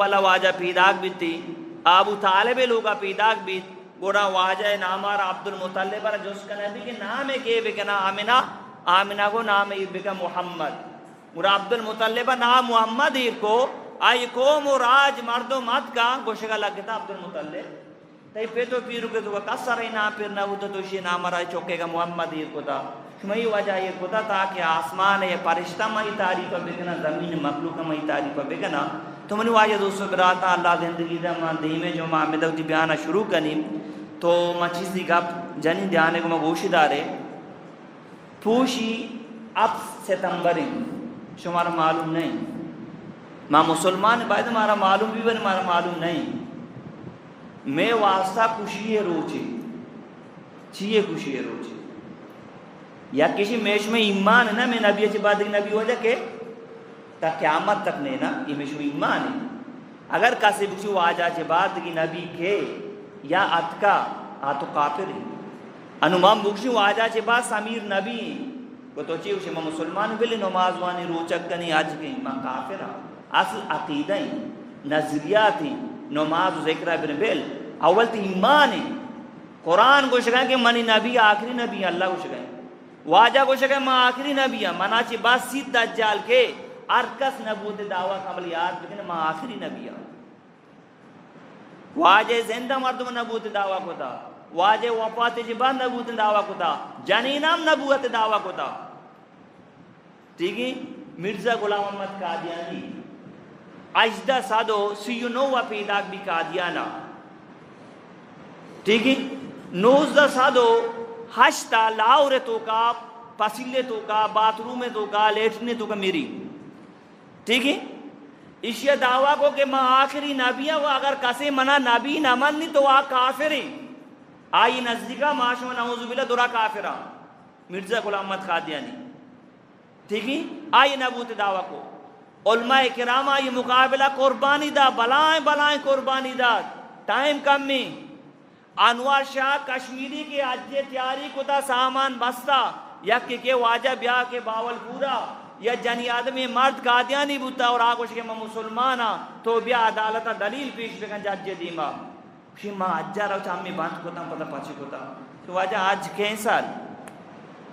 والا واجہ پیداک بیتی ابو طالب لوگا پیداک بیت گوڑا واجہ نامار عبد المطلب را جس کا نبی کے نام ہے کہ بکنا آمنہ کو نام ہے بکا محمد گوڑا عبد المطلب نام محمد ہیر کو آئی قوم و راج مرد و مد کا گوشگا لگتا عبد المطلب تی پیتو پیرو کے تو کسر ہی نام پھر نہ ہوتا تو شی نام را چوکے گا محمد ہیر کو تا شمعی وجہ یہ کو تا تاکہ آسمان ہے پرشتہ مائی تعریف بکنا زمین مخلوق مائی تعریف بکنا تو منی واجہ دوستو براتا اللہ زندگی دا من دیمے جو میں آمدہ ہوتی بیانہ شروع کنیم تو میں چیزی گپ جنی دیانے کو میں گوشی دارے پوشی اب ستمبریں شمارا معلوم نہیں میں مسلمان باید ہمارا معلوم بھی بن ہمارا معلوم نہیں میں واسطہ خوشی روچے چیئے خوشی روچے یا کسی میش میں ایمان ہے نا میں نبی اچھی بات نبی ہو جا کہ تا قیامت تک نہیں نا یہ میشو ایمان ہے اگر کسی بچی واجہ چھ بات کی نبی کے یا اتکا آتو کافر ہے انومان بکشی واجہ چھ بات سمیر نبی کو تو چیئے اسے میں مسلمان بلی نماز وانی روچک کنی آج کے میں کافر ہاں اصل عقیدہ ہی نظریات ہی نماز و ذکرہ بن بیل اول تی ایمان ہے قرآن کو شکاییں کہ منی نبی آخری نبی اللہ کو شکاییں واجہ کو شکاییں میں آخری نبی ہاں منا چھ بات سید دجال کے ارکس نبوت دعویٰ قبلیات لیکن میں آخری نبی ہوں واجہ زندہ مردم نبوت دعویٰ کو تھا واجہ وفات جبان نبوت دعویٰ کو تھا جنینام نبوت دعویٰ کو تھا ٹھیک ہے مرزا غلام محمد قادیانی اجدہ سادو سیونو و پیداک بھی قادیانا ٹھیک ہے نوزدہ سادو ہشتا لاؤرے تو کا پسیلے تو کا بات رومے تو کا لیٹنے تو کا میری ٹھیک ہے اس یہ دعویٰ کو کہ میں آخری نبی ہوں اگر کسی منا نبی نہ منی تو وہ کافر ہیں آئی نزدیکا معاشو نعوذ باللہ درہ کافرہ مرزا غلام محمد قادیانی ٹھیک ہے آئی نبوت دعویٰ کو علماء کرام آئی مقابلہ قربانی دا بلائیں قربانی دا ٹائم کم میں انوار شاہ کشمیری کے اجے تیاری کو تا سامان بستا یک کے واجہ بیاہ کے باول پورا یا جنی آدمی مرد قادیانی بوتا اور آگوش کے میں مسلمانا تو بیا عدالتا دلیل پیش بکن جاجے دیما شی ماں اجا رہو چاہمی باندھ کوتا پتا پاچی کوتا تو واجہ آج کہیں سال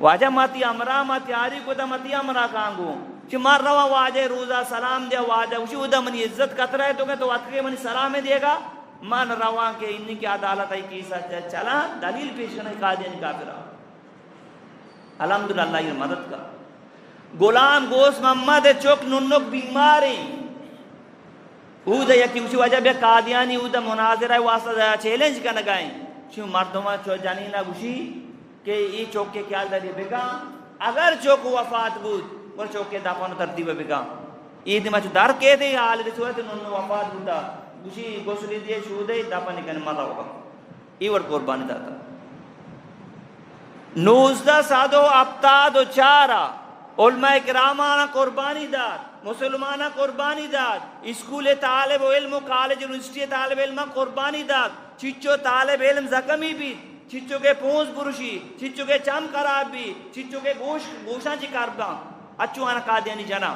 واجہ ماتی امرا ماتی آری کوتا ماتی امرا کانگو شی مار روا واجہ روزہ سلام دیا واجہ اسی ادھا منی عزت کتر ہے تو کہ تو وقت کے منی سلام دے گا مان روا کے انہی کی عدالت ہے کیسا چلا دلیل پیش کرنے قادیانی کافرہ الحمدللہ یہ مدد کا غلام گوس محمد چوک ننک بیماری اودا یکی اسی وجہ بیا قادیانی اودا مناظرہ واسطہ چیلنج کا نگائیں شو مردمہ چو جانینا گوشی کہ یہ چوک کے خیال داری بگا اگر چوک وفات بود اور چوک کے دفعہ ترتیب بگا یہ دیما چو در کے دے حال دی صورت انہوں وفات بودا گوشی گوسلی دیئے شو دے دفعہ نکنے مالا ہوگا یہ ور قربانی داتا 19 سادو افتاد و چارہ علماء کرامانہ قربانی داد مسلمانہ قربانی داد اسکول طالب علم و کالج یونیورسٹی طالب علم قربانی داد چچو طالب علم زخمی بھی چچو کے پونس برشی چچو کے چم خراب بھی چچو کے گوشاں چی کربا اچھو آنا قادیانی جنا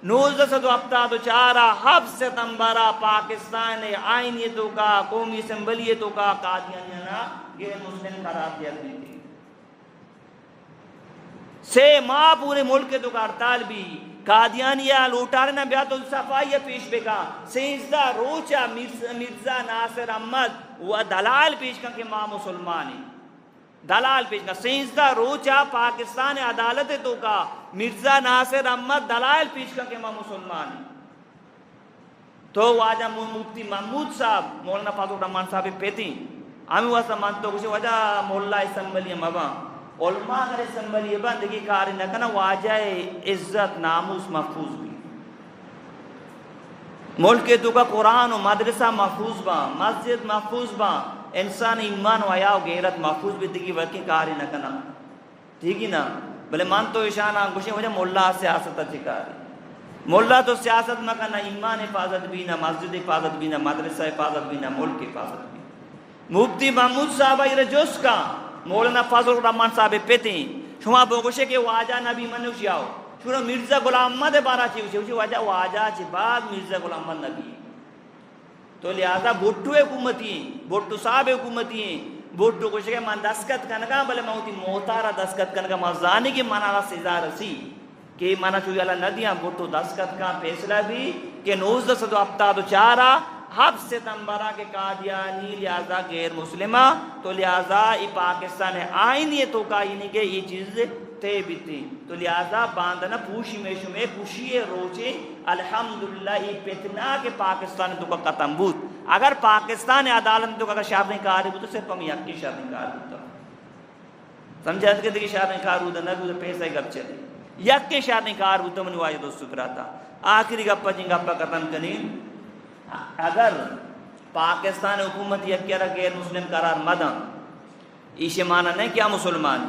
1974 7 ستمبر پاکستان آئینیتوں کا قومی اسمبلیتوں کا قادیانی جنا یہ مسلم قرار دیا دی تھی 6 ماہ پورے ملک تو کا ہڑتال بھی قادیانیہ لوٹارے نہ بیا تو صفائی پیش بکا 16 روچہ مرزا ناصر احمد وہ دلال پیش کر کے ماں مسلمان ہیں دلال پیش کر 16 روچہ پاکستان عدالت تو کا مرزا ناصر احمد دلال پیش کر کے ماں مسلمان ہیں تو واجہ مفتی محمود صاحب مولانا فاضل الرحمان صاحب پیتی ہمیں واسطہ مانتا کچھ وجہ مولا اسمبلی مباں علماء اگر اسمبلی بندگی کاری نہ کنا واجہ عزت ناموس محفوظ بھی ملک تو کا قرآن و مدرسہ محفوظ با مسجد محفوظ با انسان ایمان و حیا و غیرت محفوظ بھی دگی وکی کاری نہ کنا ٹھیک ہی نا بلے مان تو اشانہ گوشے وجہ مولا سیاست اچھی کاری مولا تو سیاست میں کنا ایمان حفاظت بھی نہ مسجد حفاظت بھی نہ مدرسہ حفاظت بھی نہ ملک حفاظت بھی مفتی محمود صاحب رجوس کا مولانا فاضل الرحمان صاحب پیتے شما بگوشے کہ واجہ نبی منوش یاو شورا مرزا غلام احمد بارا چی وجہ واجہ چی بعد مرزا غلام احمد نبی تو لہذا بھٹو حکومتی ہیں بھٹو صاحب حکومتی ہیں بھٹو کو شکے من دستخط کنگا بلے موتی موتارا دستخط کنگا مزانی کی منارا سزا رسی کہ منا چوی اللہ ندیاں بھٹو دستخط کا فیصلہ بھی کہ 1974 7 ستمبرہ کے قادیانی لہذا غیر مسلمہ تو لہذا ای پاکستان آئین یہ تو کا یعنی کہ یہ چیز تے بیتی تو لہذا باندنا پوشی میں شمیں پوشی روچے الحمدللہ ای پیتنا کہ پاکستان تو کا ختم بود اگر پاکستان عدالت تو کا شرن کاری بود تو صرف ہم یکی شرن کاری بود سمجھا کہ دیکھ شرن کار بود نہ بود پیسہ گپ چلے یکی شرن کار بود من واجہ دوست کراتا آخری گپا جن گپا ختم کنین اگر پاکستان حکومت یکی را غیر مسلم قرار مدن ایشے مانا نہیں کیا مسلمان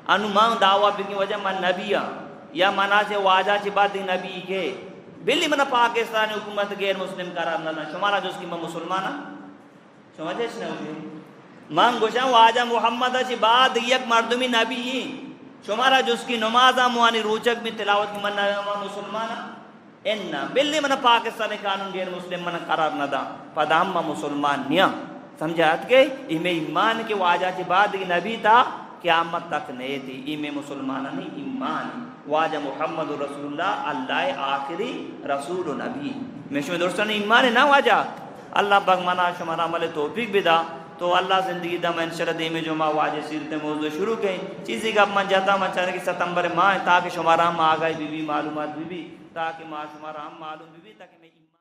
انو مان دعویٰ بکی وجہ من نبی یا منا سے واجہ چی بات نبی کے بلی من پاکستان حکومت غیر مسلم قرار نہ شمارا جو اس کی من مسلمانا سمجھے اس نے ہوئی من گوشا واجہ محمد چی بات یک مردمی نبی شمارا جو اس کی نمازہ موانی روچک میں تلاوت کی من مسلمانا اننا بلی من پاکستان قانون غیر مسلم من قرار نہ دا پدا ہم مسلمان نیا سمجھات کے میں ایمان کے واجہ چی بات نبی تھا قیامت تک نہیں تھی ایمیں مسلمانہ نہیں ایمان واجہ محمد رسول اللہ اللہ آخری رسول و نبی میں شما دوستان ایمان ہے نا واجہ اللہ پاک منا شمارا عمل توفیق بھی دا تو اللہ زندگی دا میں انشاءاللہ دے میں جو ماں واجہ سیرت موضوع شروع کہیں چیزی کا من جاتا من چاہنے کی ستمبر ماہ تاکہ شمارا ہم آگائی بھی معلومات بھی تاکہ ماں شمارا ہم معلوم بھی تاکہ میں